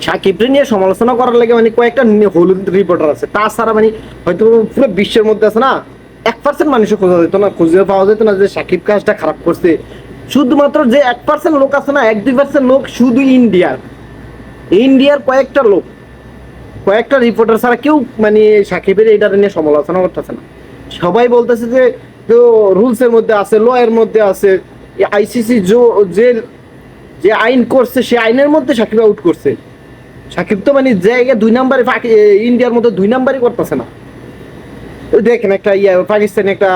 সাকিবরে নিয়ে সমালোচনা করার লাগে মানে কয়েকটা হলুদ রিপোর্টার আছে, তাছাড়া মানে হয়তো পুরো বিশ্বের মধ্যে আছে না 1% মানুষও খোঁজা যেত না, খুঁজে পাওয়া যেত না যে সাকিব কাজটা খারাপ করছে। শুধুমাত্র যে 1% লোক আছে না, 1-2% লোক শুধু ইন্ডিয়ার কয়েকটা লোক, কয়েকটা রিপোর্টার ছাড়া কেউ মানে সাকিবের এইটা নিয়ে সমালোচনা করতেছে না। সবাই বলতেছে যে তো রুলস এর মধ্যে আছে, ল এর মধ্যে আছে, আইসিসি যে যে আইন করছে সে আইনের মধ্যে সাকিব আউট করছে। সাকিব তো মানে জায়গায় 2 নম্বরে ইন্ডিয়ার মধ্যে 2 নম্বরই করতেছে না। দেখেন একটা পাকিস্তানি একটা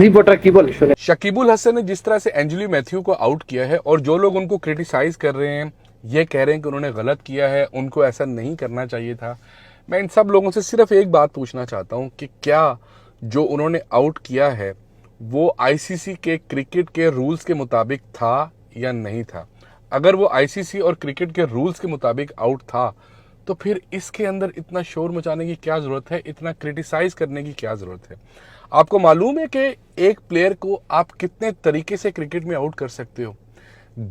रिपोर्टर की बोले सुने। शकीबुल हसन ने जिस तरह से एंजेलो मैथ्यू को आउट किया है और जो लोग उनको क्रिटिसाइज कर रहे हैं, ये कह रहे हैं कि उन्होंने गलत किया है, उनको ऐसा नहीं करना चाहिए था, मैं इन सब लोगों से सिर्फ एक बात पूछना चाहता हूं कि क्या जो उन्होंने आउट किया है वो आईसीसी के क्रिकेट के रूल्स के मुताबिक था या नहीं था। अगर वो आईसीसी और क्रिकेट के रूल्स के मुताबिक आउट था तो फिर इसके अंदर इतना शोर मचाने की क्या जरूरत है, इतना क्रिटिसाइज करने की क्या जरूरत है। आपको मालूम है कि एक प्लेयर को आप कितने तरीके से क्रिकेट में आउट कर सकते हो?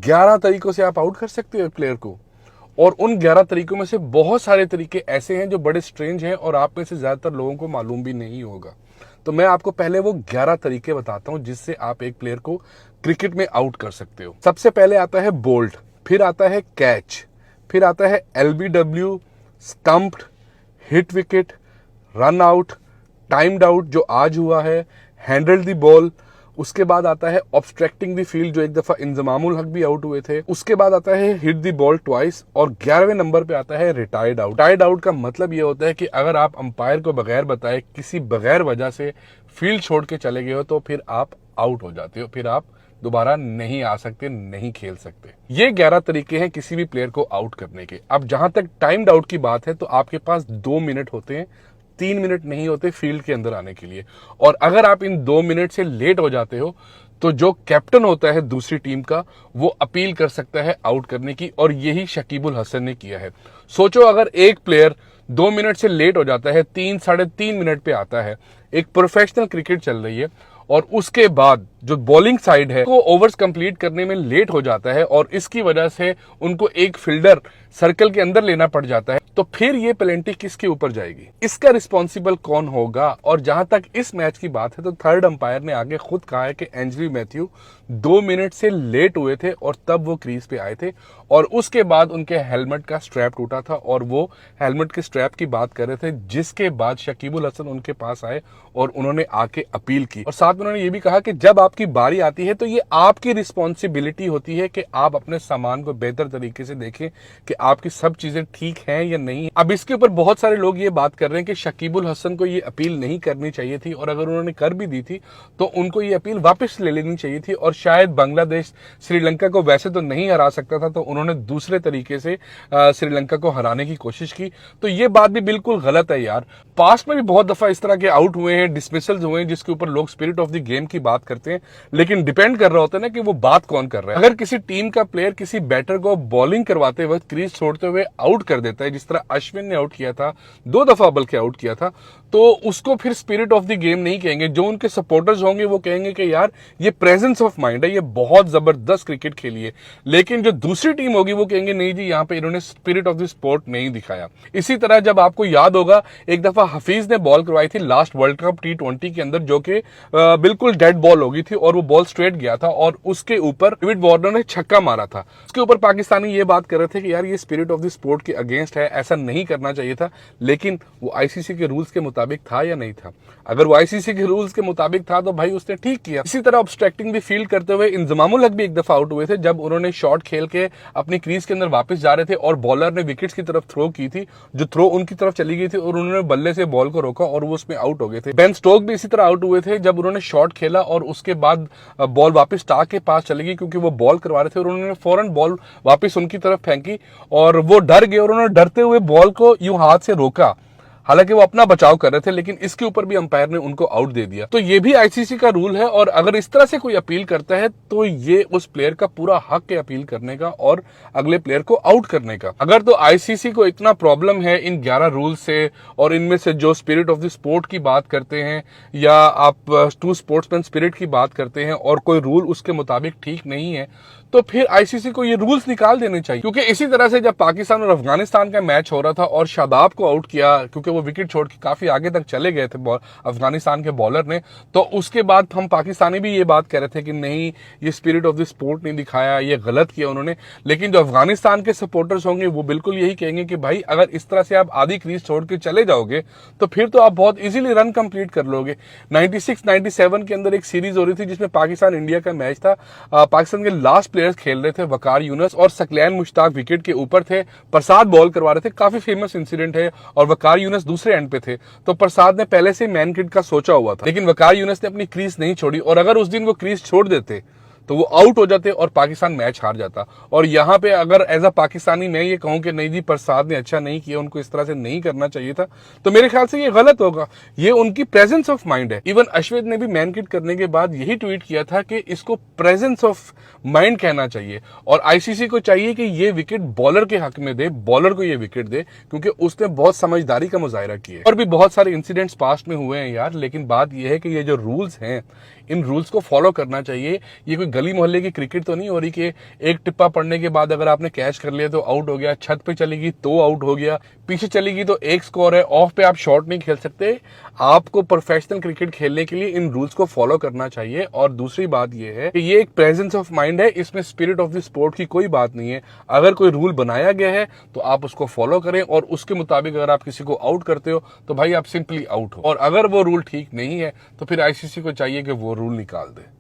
11 तरीकों से आप आउट कर सकते हो एक प्लेयर को, और उन 11 तरीकों में से बहुत सारे तरीके ऐसे हैं जो बड़े स्ट्रेंज हैं और आप में से ज्यादातर लोगों को मालूम भी नहीं होगा। तो मैं आपको पहले वो 11 तरीके बताता हूं जिससे आप एक प्लेयर को क्रिकेट में आउट कर सकते हो। सबसे पहले आता है बोल्ड, फिर आता है कैच, फिर आता है LBW, stumped, hit wicket, run out, timed out जो आज हुआ है, हैंडल्ड द बॉल, उसके बाद आता है ऑब्स्ट्रैक्टिंग द फील्ड जो एक दफा इंजमामुल हक भी आउट हुए थे, उसके बाद आता है हिट द बॉल ट्वाइस, और 11वें नंबर पे आता है रिटायर्ड आउट। रिटायर्ड आउट का मतलब ये होता है कि अगर आप अंपायर को बगैर बताए किसी बगैर वजह से फील्ड छोड़ के चले गए हो तो फिर आप आउट हो जाते हो, फिर आप दोबारा नहीं आ सकते, नहीं खेल सकते। ये 11 तरीके हैं किसी भी प्लेयर को आउट करने के। अब जहां तक टाइम्ड आउट की बात है तो आपके पास 2 मिनट होते हैं, 3 मिनट नहीं होते फील्ड के अंदर आने के लिए, और अगर आप इन 2 मिनट से लेट हो जाते हो तो जो कैप्टन होता है दूसरी टीम का वो अपील कर सकता है आउट करने की, और यही शकीबुल हसन ने किया है। सोचो अगर एक प्लेयर 2 मिनट से लेट हो जाता है, 3-3.5 मिनट पे आता है, एक प्रोफेशनल क्रिकेट चल रही है, और उसके बाद जो बॉलिंग साइड है वो ओवर्स कंप्लीट करने में लेट हो जाता है और इसकी वजह से उनको एक फील्डर सर्कल के अंदर लेना पड़ जाता है, तो फिर ये पेनल्टी किसके ऊपर जाएगी? इसका रिस्पॉन्सिबल कौन होगा? और जहां तक इस मैच की बात है तो थर्ड अंपायर ने आगे खुद कहा है कि एंजेलो मैथ्यू 2 मिनट से लेट हुए थे और तब वो क्रीज पे आए थे, और उसके बाद उनके हेलमेट का स्ट्रैप टूटा था और वो हेलमेट के स्ट्रैप की बात कर रहे थे, जिसके बाद शकीबुल हसन उनके पास आए और उन्होंने आके अपील की, और साथ में उन्होंने ये भी कहा कि जब आपकी बारी आती है तो ये आपकी रिस्पॉन्सिबिलिटी होती है कि आप अपने सामान को बेहतर तरीके से देखें कि आपकी सब चीजें ठीक हैं या नहीं। अब इसके ऊपर बहुत सारे लोग ये बात कर रहे हैं कि शकीबुल हसन को ये अपील नहीं करनी चाहिए थी, और अगर उन्होंने कर भी दी थी तो उनको ये अपील वापस ले लेनी चाहिए थी, और शायद बांग्लादेश श्रीलंका को वैसे तो नहीं हरा सकता था तो उन्होंने दूसरे तरीके से श्रीलंका को हराने की कोशिश की। तो ये बात भी बिल्कुल गलत है यार। पास्ट में भी बहुत दफा इस तरह के आउट हुए हैं, डिसमिसल्स हुए हैं, जिसके ऊपर लोग स्पिरिट ऑफ द गेम की बात करते हैं, लेकिन डिपेंड कर रहा होता है ना कि वो बात कौन कर रहा है। अगर किसी टीम का प्लेयर किसी बैटर को बॉलिंग करवाते वक्त क्रीज छोड़ते हुए आउट कर देता है, जिस तरह अश्विन ने आउट किया था, 2 दफा बल्कि आउट किया था, तो उसको फिर स्पिरिट ऑफ द गेम नहीं कहेंगे। जो उनके सपोर्टर्स होंगे वो कहेंगे कि यार ये प्रेजेंस ऑफ माइंड है, ये बहुत जबरदस्त क्रिकेट खेली है, लेकिन जो दूसरी टीम होगी वो कहेंगे नहीं जी यहाँ पे इन्होंने स्पिरिट ऑफ द स्पोर्ट नहीं दिखाया। इसी तरह जब आपको याद होगा एक दफा हफीज ने बॉल करवाई थी लास्ट वर्ल्ड कप T20 के अंदर, जो कि बिल्कुल डेड बॉल हो गई थी और वो बॉल स्ट्रेट गया था और उसके ऊपर डेविड वार्नर ने छक्का मारा था। उसके ऊपर पाकिस्तानी ये बात कर रहे थे कि यार ये स्पिरिट ऑफ द स्पोर्ट के अगेंस्ट है, ऐसा नहीं करना चाहिए था, लेकिन वो आईसीसी के रूल्स के मुताबिक था या नहीं था? अगर वो आईसीसी के रूल्स के मुताबिक था तो भाई उसने ठीक किया। इसी तरह ऑब्स्ट्रैक्टिंग द फील्ड करते हुए इंजमामुल हक भी एक दफा आउट हुए थे, जब उन्होंने शॉट खेल के अपनी क्रीज के अंदर वापस जा रहे थे और बॉलर ने विकेट्स की तरफ थ्रो की थी, जो थ्रो उनकी तरफ चली गई थी और उन्होंने बल्ले से बॉल को रोका और वो उसमें आउट हो गए थे। बेन स्टोक भी इसी तरह आउट हुए थे जब उन्होंने शॉट खेला और उसके बाद बॉल वापस स्टार्क के पास चली गई, क्योंकि वो बॉल करवा रहे थे और उन्होंने फौरन बॉल वापस उनकी तरफ फेंकी और वो डर गए और उन्होंने डरते हुए बॉल को यूं हाथ से रोका, हालांकि वो अपना बचाव कर रहे थे, लेकिन इसके ऊपर भी अंपायर ने उनको आउट दे दिया। तो ये भी आईसीसी का रूल है, और अगर इस तरह से कोई अपील करता है तो ये उस प्लेयर का पूरा हक है अपील करने का और अगले प्लेयर को आउट करने का। अगर तो आईसीसी को इतना प्रॉब्लम है इन 11 रूल से, और इनमें से जो स्पिरिट ऑफ द स्पोर्ट की बात करते हैं या आप टू स्पोर्ट्समैन स्पिरिट की बात करते हैं और कोई रूल उसके मुताबिक ठीक नहीं है, तो फिर आईसीसी को ये रूल्स निकाल देने चाहिए। क्योंकि इसी तरह से जब पाकिस्तान और अफगानिस्तान का मैच हो रहा था और शादाब को आउट किया, क्योंकि वो विकेट छोड़ के काफी आगे तक चले गए थे अफगानिस्तान के बॉलर ने, तो उसके बाद हम पाकिस्तानी भी ये बात कह रहे थे कि नहीं, ये स्पिरिट ऑफ द स्पोर्ट नहीं दिखाया, ये गलत किया उन्होंने। लेकिन जो अफगानिस्तान के सपोर्टर्स होंगे वो बिल्कुल यही कहेंगे कि भाई अगर इस तरह से आप आधी क्रीज छोड़ के चले जाओगे तो फिर तो आप बहुत इजीली रन कंप्लीट कर लोगे। 96-97 के अंदर एक सीरीज हो रही थी जिसमें पाकिस्तान इंडिया का मैच था। पाकिस्तान के लास्ट प्लेयर्स खेल रहे थे, वकार यूनुस और सकलैन मुश्ताक विकेट के ऊपर थे, प्रसाद बॉल करवा रहे थे, काफी फेमस इंसिडेंट है, और वकार यूनुस दूसरे एंड पे थे। तो प्रसाद ने पहले से मैन क्रिकेट का सोचा हुआ था, लेकिन वकार यूनुस ने अपनी क्रीज नहीं छोड़ी, और अगर उस दिन वो क्रीज छोड़ देते तो वो आउट हो जाते और पाकिस्तान मैच हार जाता। और यहाँ पे अगर एज अ पाकिस्तानी मैं ये कहूं कि नहीं जी प्रसाद ने अच्छा नहीं किया, उनको इस तरह से नहीं करना चाहिए था, तो मेरे ख्याल से ये गलत होगा। ये उनकी प्रेजेंस ऑफ माइंड है। इवन अश्विन ने भी मैन किट करने के बाद यही ट्वीट किया था कि इसको प्रेजेंस ऑफ माइंड कहना चाहिए, और आईसीसी को चाहिए कि ये विकेट बॉलर के हक में दे, बॉलर को ये विकेट दे, क्योंकि उसने बहुत समझदारी का मुजाहिरा किया। और भी बहुत सारे इंसिडेंट्स पास्ट में हुए हैं यार, लेकिन बात यह है कि ये जो रूल्स हैं, इन रूल्स को फॉलो करना चाहिए। ये कोई गली मोहल्ले की क्रिकेट तो नहीं हो रही कि एक टिप्पा पड़ने के बाद अगर आपने कैच कर लिया तो आउट हो गया, छत पे चलेगी तो आउट हो गया, पीछे चलेगी तो एक स्कोर है, ऑफ पे आप शॉट नहीं खेल सकते। आपको प्रोफेशनल क्रिकेट खेलने के लिए इन रूल्स को फॉलो करना चाहिए। और दूसरी बात यह है कि ये एक प्रेजेंस ऑफ माइंड है, इसमें स्पिरिट ऑफ द स्पोर्ट की कोई बात नहीं है। अगर कोई रूल बनाया गया है तो आप उसको फॉलो करें, और उसके मुताबिक अगर आप किसी को आउट करते हो तो भाई आप सिंपली आउट हो। और अगर वो रूल ठीक नहीं है तो फिर आईसीसी को चाहिए कि वो रूल निकाल दे।